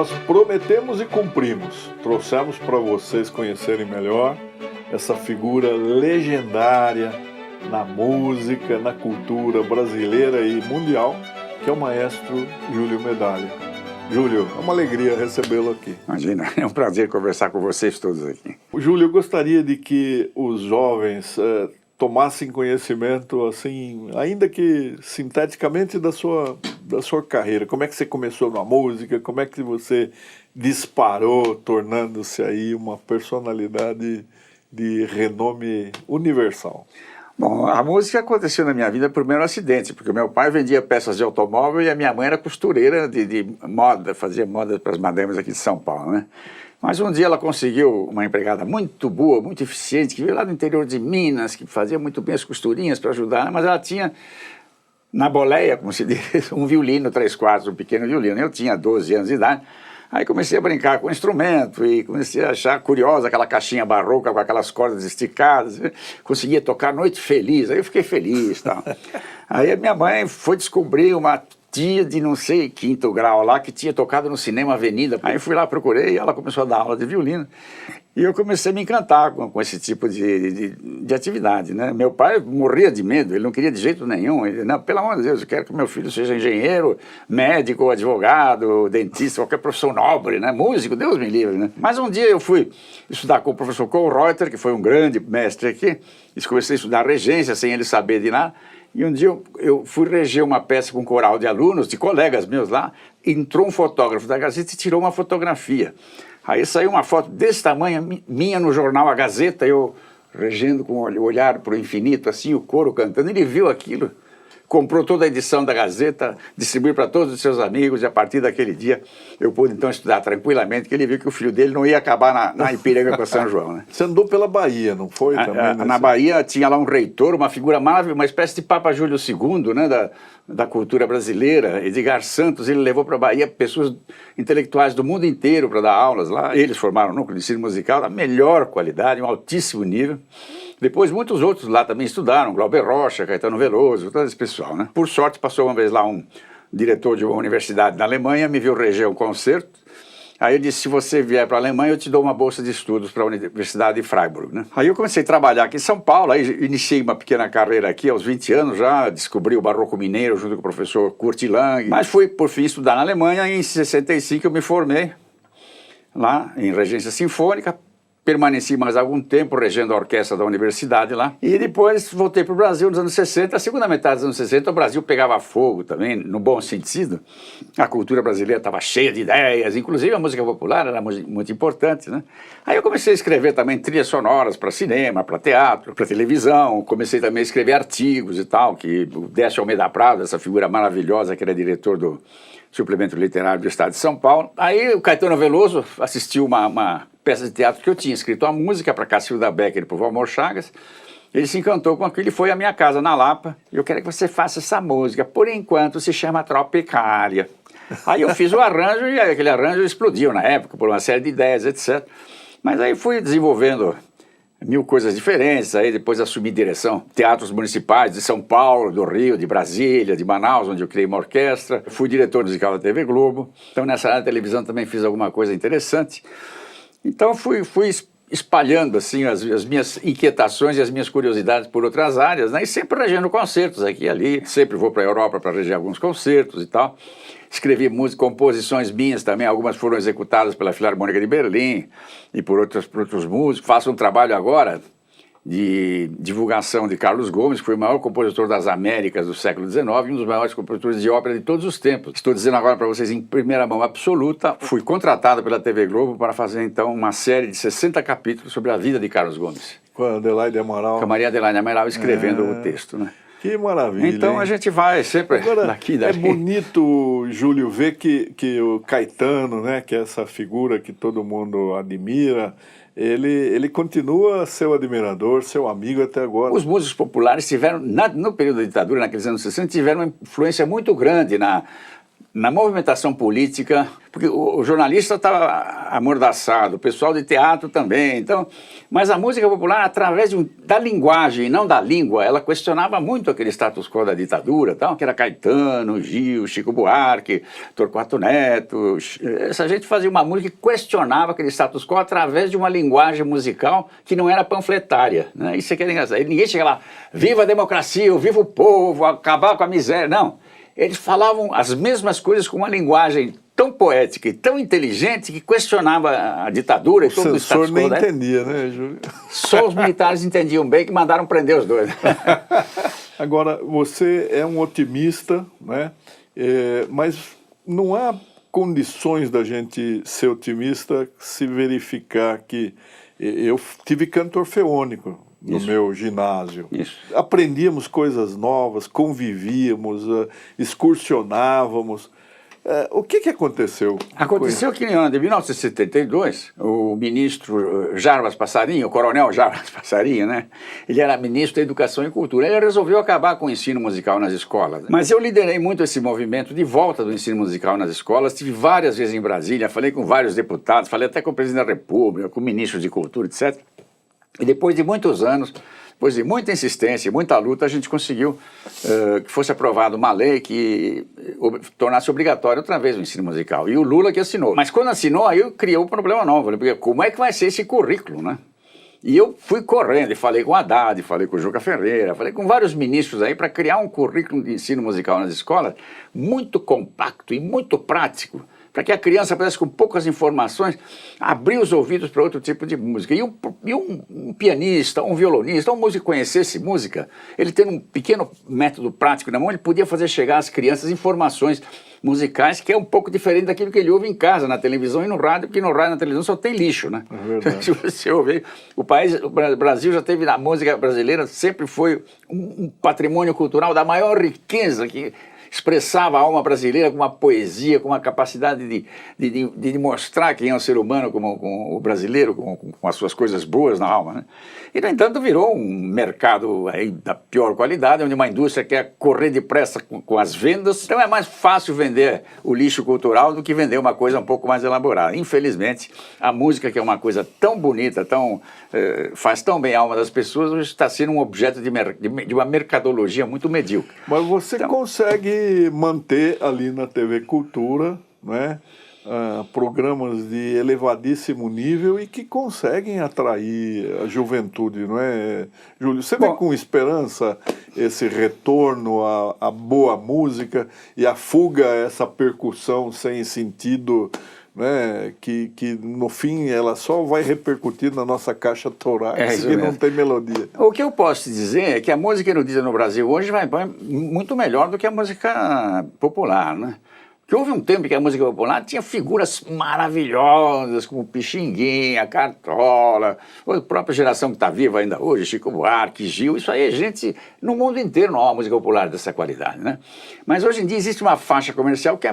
nós prometemos e cumprimos. Trouxemos para vocês conhecerem melhor essa figura legendária na música, na cultura brasileira e mundial, que é o maestro Júlio Medalha. Júlio, é uma alegria recebê-lo aqui. Imagina, é um prazer conversar com vocês todos aqui. Júlio, eu gostaria de que os jovens tomassem conhecimento, assim, ainda que sinteticamente, da sua carreira. Como é que você começou na música? Como é que você disparou, tornando-se aí uma personalidade de renome universal? Bom, a música aconteceu na minha vida por mero acidente, porque o meu pai vendia peças de automóvel e a minha mãe era costureira de moda, fazia moda para as madames aqui de São Paulo, né? Mas um dia ela conseguiu uma empregada muito boa, muito eficiente, que veio lá do interior de Minas, que fazia muito bem as costurinhas para ajudar, mas ela tinha, na boleia, como se diz, um violino 3/4, um pequeno violino. Eu tinha 12 anos de idade. Aí comecei a brincar com o instrumento e comecei a achar curiosa aquela caixinha barroca com aquelas cordas esticadas. Conseguia tocar Noite Feliz, aí eu fiquei feliz e tal. Aí a minha mãe foi descobrir uma tia de não sei quinto grau lá que tinha tocado no Cinema Avenida. Aí fui lá, procurei e ela começou a dar aula de violino. E eu comecei a me encantar com esse tipo de atividade, né? Meu pai morria de medo, ele não queria de jeito nenhum. Ele, não, pelo amor de Deus, eu quero que meu filho seja engenheiro, médico, advogado, dentista, qualquer profissão nobre, né? Músico, Deus me livre, né? Mas um dia eu fui estudar com o professor Kohlreuter, que foi um grande mestre aqui, e comecei a estudar regência sem ele saber de nada. E um dia eu fui reger uma peça com um coral de alunos, de colegas meus lá, entrou um fotógrafo da Gazeta e tirou uma fotografia. Aí saiu uma foto desse tamanho, minha no jornal A Gazeta, eu regendo com o olhar para o infinito, assim, o coro cantando. Ele viu aquilo, comprou toda a edição da Gazeta, distribuiu para todos os seus amigos, e a partir daquele dia eu pude então estudar tranquilamente, que ele viu que o filho dele não ia acabar na Ipiranga com São João, né? Você andou pela Bahia, não foi? Na Bahia tinha lá um reitor, uma figura maravilhosa, uma espécie de Papa Júlio II, né, da cultura brasileira, Edgar Santos. Ele levou para a Bahia pessoas intelectuais do mundo inteiro para dar aulas lá. Eles formaram um núcleo de ensino musical da melhor qualidade, um altíssimo nível. Depois muitos outros lá também estudaram, Glauber Rocha, Caetano Veloso, todo esse pessoal, né? Por sorte passou uma vez lá um diretor de uma universidade na Alemanha, me viu reger um concerto. Aí eu disse, se você vier para a Alemanha, eu te dou uma bolsa de estudos para a Universidade de Freiburg, né? Aí eu comecei a trabalhar aqui em São Paulo, aí iniciei uma pequena carreira aqui aos 20 anos já, descobri o Barroco Mineiro junto com o professor Kurt Lang, mas fui, por fim, estudar na Alemanha e em 65 eu me formei lá em regência sinfônica. Permaneci mais algum tempo regendo a orquestra da universidade lá. E depois voltei para o Brasil nos anos 60. A segunda metade dos anos 60 o Brasil pegava fogo também, no bom sentido. A cultura brasileira estava cheia de ideias, inclusive a música popular era muito importante, né? Aí eu comecei a escrever também trilhas sonoras para cinema, para teatro, para televisão. Comecei também a escrever artigos e tal, que o Décio Almeida Prado, essa figura maravilhosa que era diretor do Suplemento Literário do Estado de São Paulo. Aí o Caetano Veloso assistiu uma peça de teatro que eu tinha escrito a música para Cacilda Becker e para o Valmor Chagas. Ele se encantou com aquilo e foi à minha casa na Lapa. Eu quero que você faça essa música, por enquanto se chama Tropicália. Aí eu fiz o arranjo e aquele arranjo explodiu na época por uma série de ideias, etc. Mas aí fui desenvolvendo mil coisas diferentes, aí depois assumi direção teatros municipais de São Paulo, do Rio, de Brasília, de Manaus, onde eu criei uma orquestra. Fui diretor musical da TV Globo. Então nessa área da televisão também fiz alguma coisa interessante. Então fui espalhando assim as minhas inquietações e as minhas curiosidades por outras áreas, né? E sempre regendo concertos aqui e ali. Sempre vou para a Europa para reger alguns concertos e tal. Escrevi composições minhas também, algumas foram executadas pela Filarmônica de Berlim e por outros músicos. Faço um trabalho agora de divulgação de Carlos Gomes, que foi o maior compositor das Américas do século XIX e um dos maiores compositores de ópera de todos os tempos. Estou dizendo agora para vocês em primeira mão absoluta, fui contratado pela TV Globo para fazer então uma série de 60 capítulos sobre a vida de Carlos Gomes. Com a Adelaide Amaral. Com a Maria Adelaide Amaral escrevendo o texto, né? Que maravilha. Então a gente vai sempre agora, daqui. É bonito, Júlio, ver que o Caetano, né, que é essa figura que todo mundo admira, ele continua seu admirador, seu amigo até agora. Os músicos populares tiveram, no período da ditadura, naqueles anos 60, tiveram uma influência muito grande na movimentação política, porque o jornalista estava amordaçado, o pessoal de teatro também, então, mas a música popular, através da linguagem e não da língua, ela questionava muito aquele status quo da ditadura, tal, que era Caetano, Gil, Chico Buarque, Torquato Neto, essa gente fazia uma música que questionava aquele status quo através de uma linguagem musical que não era panfletária, né? Isso é que era engraçado. Ninguém chega lá, viva a democracia, viva o povo, acabar com a miséria, não. Eles falavam as mesmas coisas com uma linguagem tão poética e tão inteligente que questionava a ditadura e todo o status quo. O censor nem entendia, né, Júlio? Só os militares entendiam bem, que mandaram prender os dois. Agora, você é um otimista, né? Mas não há condições da gente ser otimista se verificar que eu tive canto orfeônico no meu ginásio. Aprendíamos coisas novas, convivíamos, excursionávamos. O que aconteceu? Aconteceu que em 1972, o ministro Jarbas Passarinho, o coronel Jarbas Passarinho, né? Ele era ministro da Educação e Cultura. Ele resolveu acabar com o ensino musical nas escolas. Mas eu liderei muito esse movimento de volta do ensino musical nas escolas. Estive várias vezes em Brasília, falei com vários deputados, falei até com o presidente da República, com ministros de Cultura, etc. E depois de muitos anos, depois de muita insistência e muita luta, a gente conseguiu que fosse aprovada uma lei que tornasse obrigatório outra vez o ensino musical. E o Lula que assinou. Mas quando assinou, aí criou um problema novo, né? Porque como é que vai ser esse currículo, né? E eu fui correndo e falei com o Haddad, falei com o Juca Ferreira, falei com vários ministros aí para criar um currículo de ensino musical nas escolas muito compacto e muito prático, para que a criança pudesse, com poucas informações, abrir os ouvidos para outro tipo de música. E um pianista, um violonista, um músico conhecesse música, ele tendo um pequeno método prático na mão, ele podia fazer chegar às crianças informações musicais que é um pouco diferente daquilo que ele ouve em casa, na televisão e no rádio, porque no rádio e na televisão só tem lixo, né? É Se você ouvir, o Brasil já teve, na música brasileira, sempre foi um patrimônio cultural da maior riqueza, que expressava a alma brasileira com uma poesia, com uma capacidade de mostrar quem é o ser humano como o brasileiro, com as suas coisas boas na alma, né? E, no entanto, virou um mercado aí da pior qualidade, onde uma indústria quer correr depressa com as vendas. Então é mais fácil vender o lixo cultural do que vender uma coisa um pouco mais elaborada. Infelizmente, a música, que é uma coisa tão bonita, faz tão bem a alma das pessoas, hoje está sendo um objeto de uma mercadologia muito medíocre. Mas você consegue manter ali na TV Cultura, né, programas de elevadíssimo nível e que conseguem atrair a juventude, não é, Júlio? Você vê com esperança esse retorno à boa música e a fuga a essa percussão sem sentido, né, que no fim ela só vai repercutir na nossa caixa torácica e não tem melodia. O que eu posso te dizer é que a música erudita no Brasil hoje vai muito melhor do que a música popular, né? Porque houve um tempo que a música popular tinha figuras maravilhosas, como Pixinguinha, Cartola, a própria geração que está viva ainda hoje, Chico Buarque, Gil, isso aí é gente, no mundo inteiro não há uma música popular dessa qualidade, né? Mas hoje em dia existe uma faixa comercial que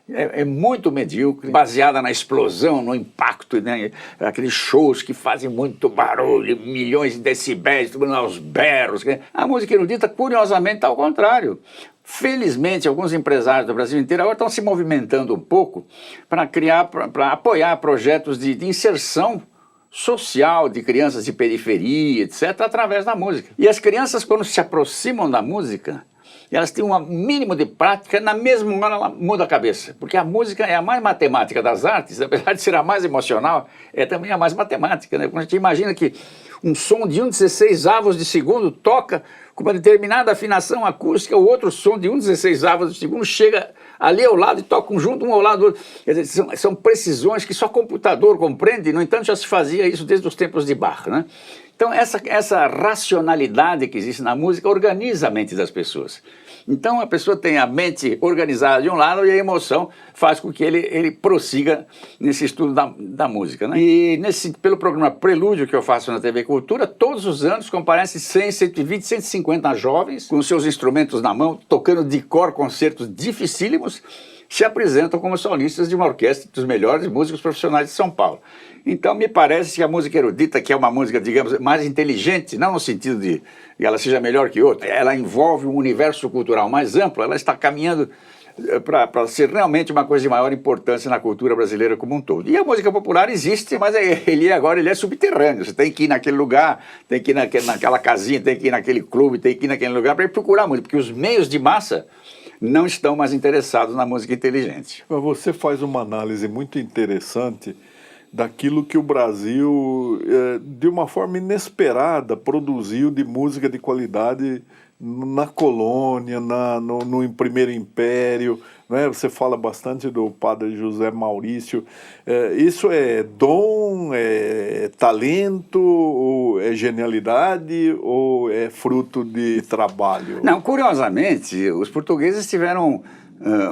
é muito medíocre, baseada na explosão, no impacto, né? Aqueles shows que fazem muito barulho, milhões de decibéis, tudo aos berros. A música erudita, curiosamente, está ao contrário. Felizmente, alguns empresários do Brasil inteiro agora estão se movimentando um pouco para apoiar projetos de inserção social de crianças de periferia, etc., através da música. E as crianças, quando se aproximam da música, elas têm um mínimo de prática, na mesma hora ela muda a cabeça. Porque a música é a mais matemática das artes, apesar de ser a mais emocional, é também a mais matemática, né? Quando a gente imagina que um som de 1/16 de segundo toca com uma determinada afinação acústica, o outro som de 1/16 de segundo chega ali ao lado e toca junto um ao lado do outro. Quer dizer, são precisões que só computador compreende, no entanto já se fazia isso desde os tempos de Bach, né? Então essa racionalidade que existe na música organiza a mente das pessoas. Então a pessoa tem a mente organizada de um lado e a emoção faz com que ele prossiga nesse estudo da música, né? E pelo programa Prelúdio que eu faço na TV Cultura, todos os anos comparecem 100, 120, 150 jovens com seus instrumentos na mão, tocando de cor concertos dificílimos, se apresentam como solistas de uma orquestra dos melhores músicos profissionais de São Paulo. Então me parece que a música erudita, que é uma música, digamos, mais inteligente, não no sentido de que ela seja melhor que outra, ela envolve um universo cultural mais amplo, ela está caminhando para ser realmente uma coisa de maior importância na cultura brasileira como um todo. E a música popular existe, mas ele é subterrâneo. Você tem que ir naquele lugar, tem que ir naquela casinha, tem que ir naquele clube, tem que ir naquele lugar para ir procurar música, porque os meios de massa não estão mais interessados na música inteligente. Mas você faz uma análise muito interessante daquilo que o Brasil, de uma forma inesperada, produziu de música de qualidade na colônia, no Primeiro Império, né? Você fala bastante do padre José Maurício. Isso é dom, é talento, ou é genialidade, ou é fruto de trabalho? Não, curiosamente, os portugueses tiveram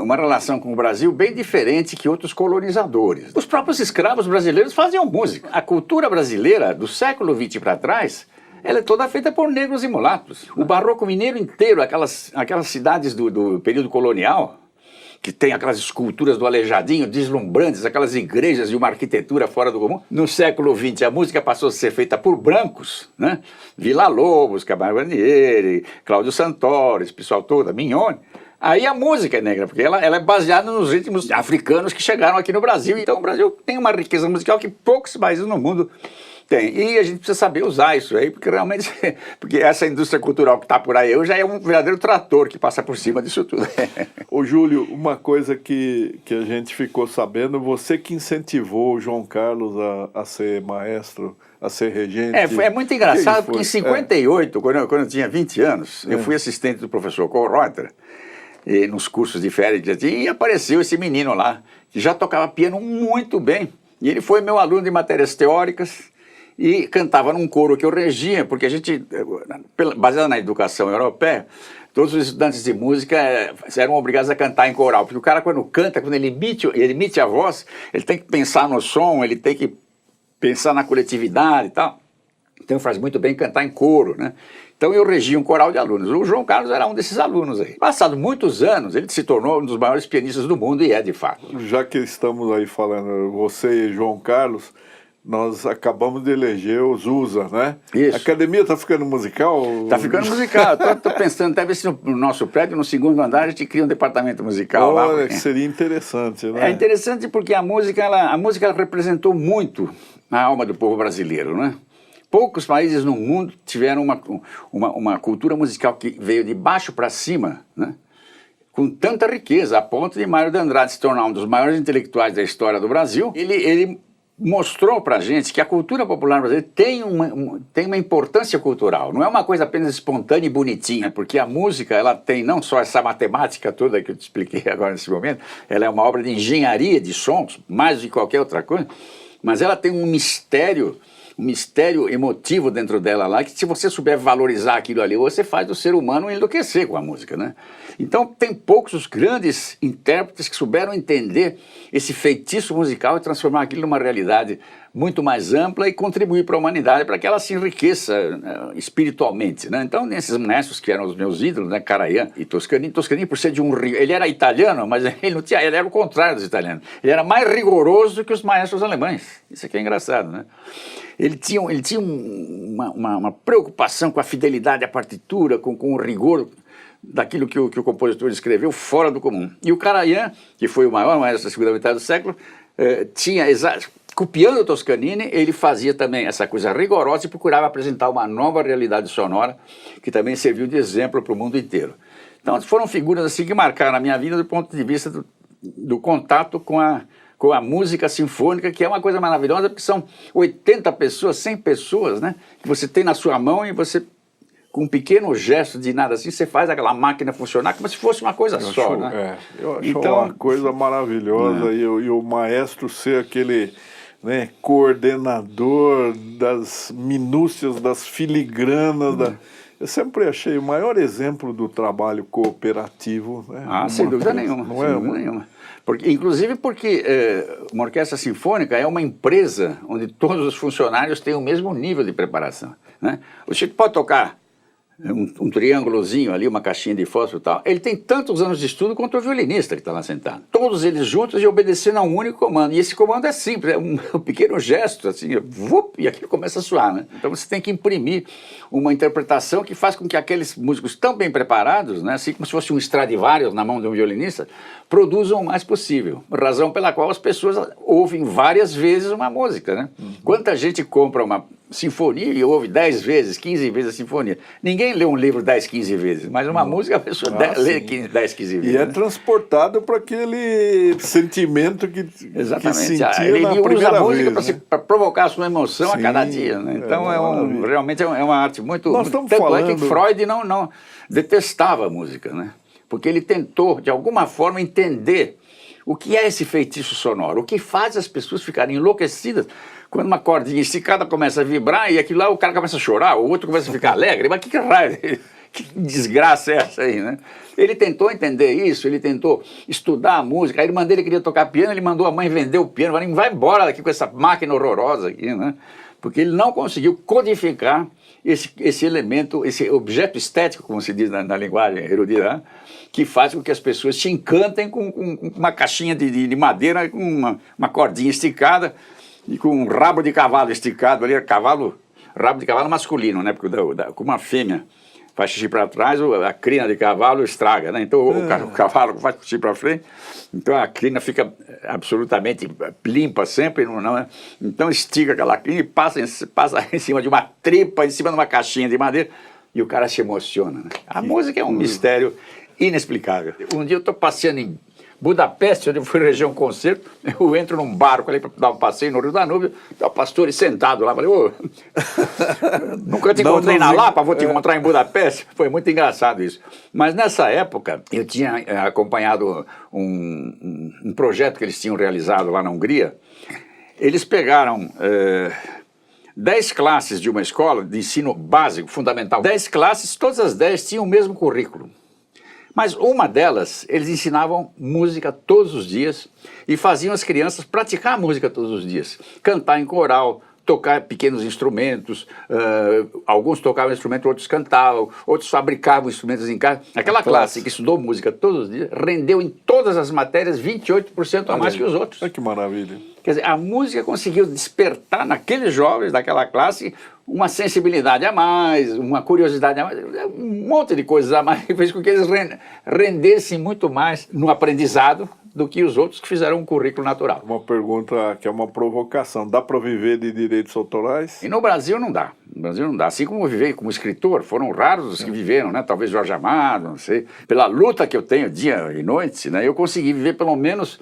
uma relação com o Brasil bem diferente que outros colonizadores. Os próprios escravos brasileiros faziam música. A cultura brasileira, do século XX para trás, ela é toda feita por negros e mulatos. O barroco mineiro inteiro, aquelas cidades do período colonial, que tem aquelas esculturas do Aleijadinho deslumbrantes, aquelas igrejas e uma arquitetura fora do comum. No século XX, a música passou a ser feita por brancos, né? Villa-Lobos, Camargo Guarnieri, Cláudio Santoro, esse pessoal todo, Mignone. Aí a música é negra, porque ela é baseada nos ritmos africanos que chegaram aqui no Brasil. Então o Brasil tem uma riqueza musical que poucos países no mundo têm. E a gente precisa saber usar isso aí, porque realmente porque essa indústria cultural que está por aí hoje já é um verdadeiro trator que passa por cima disso tudo. Ô Júlio, uma coisa que a gente ficou sabendo, você que incentivou o João Carlos a ser maestro, a ser regente. É muito engraçado, porque em 58, quando eu tinha 20 anos, eu fui assistente do professor Kohlreuter, nos cursos de férias que já tinha, e apareceu esse menino lá, que já tocava piano muito bem. E ele foi meu aluno de matérias teóricas e cantava num coro que eu regia, porque a gente, baseado na educação europeia, todos os estudantes de música eram obrigados a cantar em coral, porque o cara quando canta, quando ele emite a voz, ele tem que pensar no som, ele tem que pensar na coletividade e tal. Então faz muito bem cantar em coro, né? Então eu regia um coral de alunos. O João Carlos era um desses alunos aí. Passados muitos anos, ele se tornou um dos maiores pianistas do mundo e é de fato. Já que estamos aí falando, você e João Carlos, nós acabamos de eleger o Zusa, né? Isso. A academia está ficando musical? Está ficando musical. Estou pensando até ver se no nosso prédio, no segundo andar, a gente cria um departamento musical lá. Olha, que seria interessante, né? É interessante porque a música ela representou muito a alma do povo brasileiro, né? Poucos países no mundo tiveram uma cultura musical que veio de baixo para cima, né? Com tanta riqueza, a ponto de Mário de Andrade se tornar um dos maiores intelectuais da história do Brasil. Ele mostrou para a gente que a cultura popular brasileira tem uma importância cultural, não é uma coisa apenas espontânea e bonitinha, porque a música ela tem não só essa matemática toda que eu te expliquei agora nesse momento, ela é uma obra de engenharia de sons, mais do que qualquer outra coisa, mas ela tem um mistério emotivo dentro dela lá, que se você souber valorizar aquilo ali, você faz o ser humano enlouquecer com a música, né? Então tem poucos os grandes intérpretes que souberam entender esse feitiço musical e transformar aquilo numa realidade muito mais ampla e contribuir para a humanidade para que ela se enriqueça espiritualmente, né? Então, nesses maestros que eram os meus ídolos, né, Karajan e Toscanini, por ser de ele era italiano, mas ele era o contrário dos italianos. Ele era mais rigoroso do que os maestros alemães. Isso aqui é engraçado, né? Ele tinha uma preocupação com a fidelidade à partitura, com o rigor daquilo que o compositor escreveu fora do comum. E o Karajan, que foi o maior maestro da segunda metade do século, copiando o Toscanini, ele fazia também essa coisa rigorosa e procurava apresentar uma nova realidade sonora que também serviu de exemplo para o mundo inteiro. Então foram figuras assim que marcaram a minha vida do ponto de vista do contato com a música sinfônica, que é uma coisa maravilhosa, porque são 80 pessoas, 100 pessoas, né, que você tem na sua mão e você, com um pequeno gesto de nada assim, você faz aquela máquina funcionar como se fosse uma coisa só, né? Eu acho uma coisa maravilhosa e o maestro ser aquele, né, coordenador das minúcias, das filigranas, eu sempre achei o maior exemplo do trabalho cooperativo. Né? Sem dúvida nenhuma. Não sem dúvida nenhuma. Inclusive porque uma orquestra sinfônica é uma empresa onde todos os funcionários têm o mesmo nível de preparação, né? O Chico pode tocar um triângulozinho ali, uma caixinha de fósforo e tal. Ele tem tantos anos de estudo quanto o violinista que está lá sentado. Todos eles juntos e obedecendo a um único comando. E esse comando é simples, é um pequeno gesto, assim, vup, e aquilo começa a soar, né? Então você tem que imprimir uma interpretação que faz com que aqueles músicos tão bem preparados, né, assim como se fosse um Stradivarius na mão de um violinista, produzam o mais possível. Razão pela qual as pessoas ouvem várias vezes uma música, né? Quanta gente compra uma sinfonia e ouve 10 vezes, 15 vezes a sinfonia. Ninguém lê um livro 10, 15 vezes, mas uma música a pessoa lê 10, 15 vezes. E é transportado para aquele sentimento que sentia ele na usa primeira a música vez. para provocar a sua emoção a cada dia, né? Então realmente é uma arte muito... Nós estamos tanto falando... é que Freud não detestava a música, né? Porque ele tentou, de alguma forma, entender o que é esse feitiço sonoro, o que faz as pessoas ficarem enlouquecidas quando uma cordinha esticada começa a vibrar e aquilo lá o cara começa a chorar, o outro começa a ficar alegre. Mas que raio, que desgraça é essa aí, né? Ele tentou entender isso, ele tentou estudar a música. A irmã dele queria tocar piano, ele mandou a mãe vender o piano, falou, vai embora daqui com essa máquina horrorosa aqui, né? Porque ele não conseguiu codificar esse elemento, esse objeto estético, como se diz na linguagem erudita, que faz com que as pessoas se encantem com uma caixinha de madeira, com uma cordinha esticada e com um rabo de cavalo esticado ali, rabo de cavalo masculino, né? Porque com uma fêmea faz xixi para trás, a crina de cavalo estraga, né? Então o cavalo faz xixi para frente, então a crina fica absolutamente limpa sempre, não, então estica aquela crina e passa em cima de uma tripa, em cima de uma caixinha de madeira, e o cara se emociona, né? A música é um mistério inexplicável. Um dia eu estou passeando em Budapeste, onde eu fui reger um concerto, eu entro num barco ali para dar um passeio no Rio Danúbio, está o pastor sentado lá, falei, ô, nunca te encontrei na Lapa, vou te encontrar em Budapeste. Foi muito engraçado isso. Mas nessa época, eu tinha acompanhado um projeto que eles tinham realizado lá na Hungria. Eles pegaram 10 classes de uma escola de ensino básico, fundamental. 10 classes, todas as 10 tinham o mesmo currículo. Mas uma delas, eles ensinavam música todos os dias e faziam as crianças praticar música todos os dias. Cantar em coral, tocar pequenos instrumentos, alguns tocavam instrumento, outros cantavam, outros fabricavam instrumentos em casa. Aquela classe que estudou música todos os dias rendeu em todas as matérias 28% a mais que os outros. Olha que maravilha. Quer dizer, a música conseguiu despertar naqueles jovens daquela classe uma sensibilidade a mais, uma curiosidade a mais, um monte de coisas a mais que fez com que eles rendessem muito mais no aprendizado do que os outros que fizeram um currículo natural. Uma pergunta que é uma provocação. Dá para viver de direitos autorais? E no Brasil não dá. No Brasil não dá. Assim como eu vivi como escritor, foram raros os que viveram, né? Talvez Jorge Amado, não sei. Pela luta que eu tenho dia e noite, né? Eu consegui viver pelo menos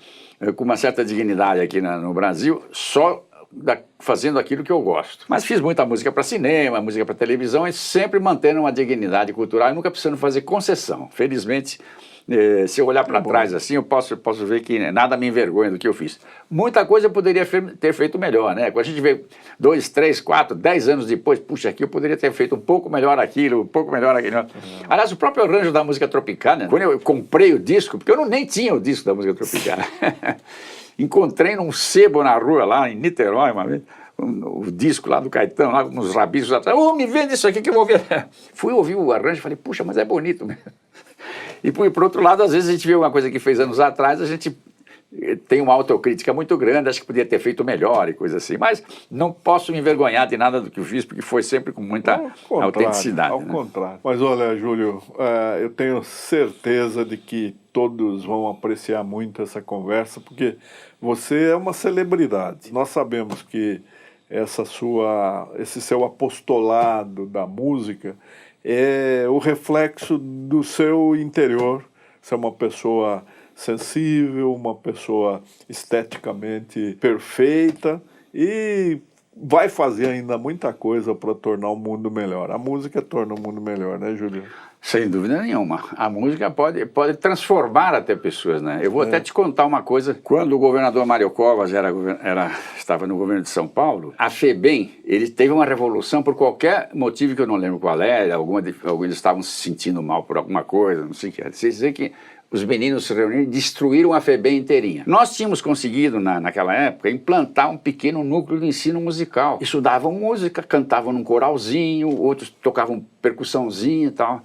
com uma certa dignidade aqui no Brasil, só fazendo aquilo que eu gosto. Mas fiz muita música para cinema, música para televisão, e sempre mantendo uma dignidade cultural e nunca precisando fazer concessão. Felizmente, se eu olhar para trás assim, eu posso ver que nada me envergonha do que eu fiz. Muita coisa eu poderia ter feito melhor, né? Quando a gente vê 2, 3, 4, 10 anos depois, puxa, aqui eu poderia ter feito um pouco melhor aquilo, um pouco melhor aquilo. Aliás, o próprio arranjo da música Tropicana, quando eu comprei o disco, porque eu nem tinha o disco da música Tropicana, encontrei num sebo na rua lá em Niterói uma vez, o disco lá do Caetano, lá nos rabiscos atrás, me vende isso aqui que eu vou ver. Fui ouvir o arranjo e falei, puxa, mas é bonito mesmo. E por outro lado, às vezes a gente vê uma coisa que fez anos atrás, a gente tem uma autocrítica muito grande, acho que podia ter feito melhor e coisa assim, mas não posso me envergonhar de nada do que eu fiz, porque foi sempre com muita autenticidade. Ao contrário. Mas olha, Júlio, eu tenho certeza de que todos vão apreciar muito essa conversa, porque você é uma celebridade. Nós sabemos que esse seu apostolado da música é o reflexo do seu interior. Você é uma pessoa sensível, uma pessoa esteticamente perfeita e vai fazer ainda muita coisa para tornar o mundo melhor. A música torna o mundo melhor, né, Júlio? Sem dúvida nenhuma. A música pode transformar até pessoas, né? Eu vou até te contar uma coisa. Quando o governador Mário Covas estava no governo de São Paulo, a FEBEM, ele teve uma revolução por qualquer motivo que eu não lembro qual é, alguns estavam se sentindo mal por alguma coisa, não sei o que. Você dizer que os meninos se reuniram e destruíram a FEBEM inteirinha. Nós tínhamos conseguido, naquela época, implantar um pequeno núcleo de ensino musical. Estudavam música, cantavam num coralzinho, outros tocavam percussãozinha e tal.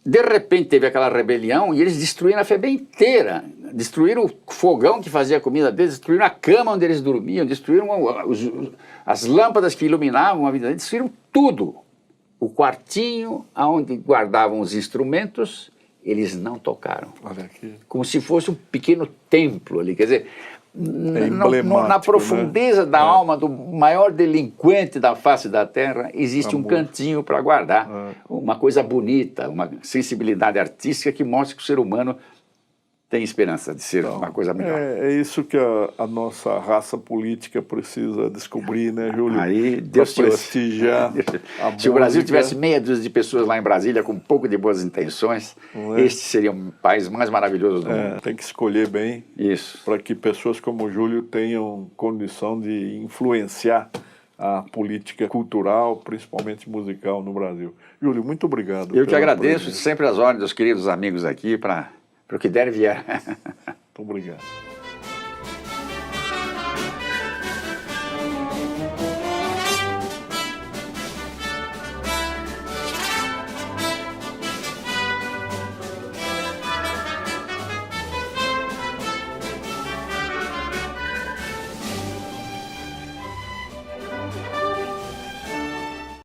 De repente teve aquela rebelião e eles destruíram a FEBEM inteira. Destruíram o fogão que fazia a comida deles, destruíram a cama onde eles dormiam, destruíram as lâmpadas que iluminavam a vida deles, destruíram tudo. O quartinho onde guardavam os instrumentos, eles não tocaram. Olha aqui. Como se fosse um pequeno templo ali. Quer dizer, na profundeza, né, da alma do maior delinquente da face da terra, existe um cantinho para guardar. Uma coisa bonita, uma sensibilidade artística que mostra que o ser humano tem esperança de ser uma coisa melhor. É isso que a nossa raça política precisa descobrir, né, Júlio? Aí, Deus te prestigiar a Se o Brasil tivesse meia dúzia de pessoas lá em Brasília com um pouco de boas intenções, este seria um país mais maravilhoso do mundo. Tem que escolher bem para que pessoas como o Júlio tenham condição de influenciar a política cultural, principalmente musical, no Brasil. Júlio, muito obrigado. Eu que agradeço, sempre as ordens dos queridos amigos aqui para o que der e vier. Muito obrigado.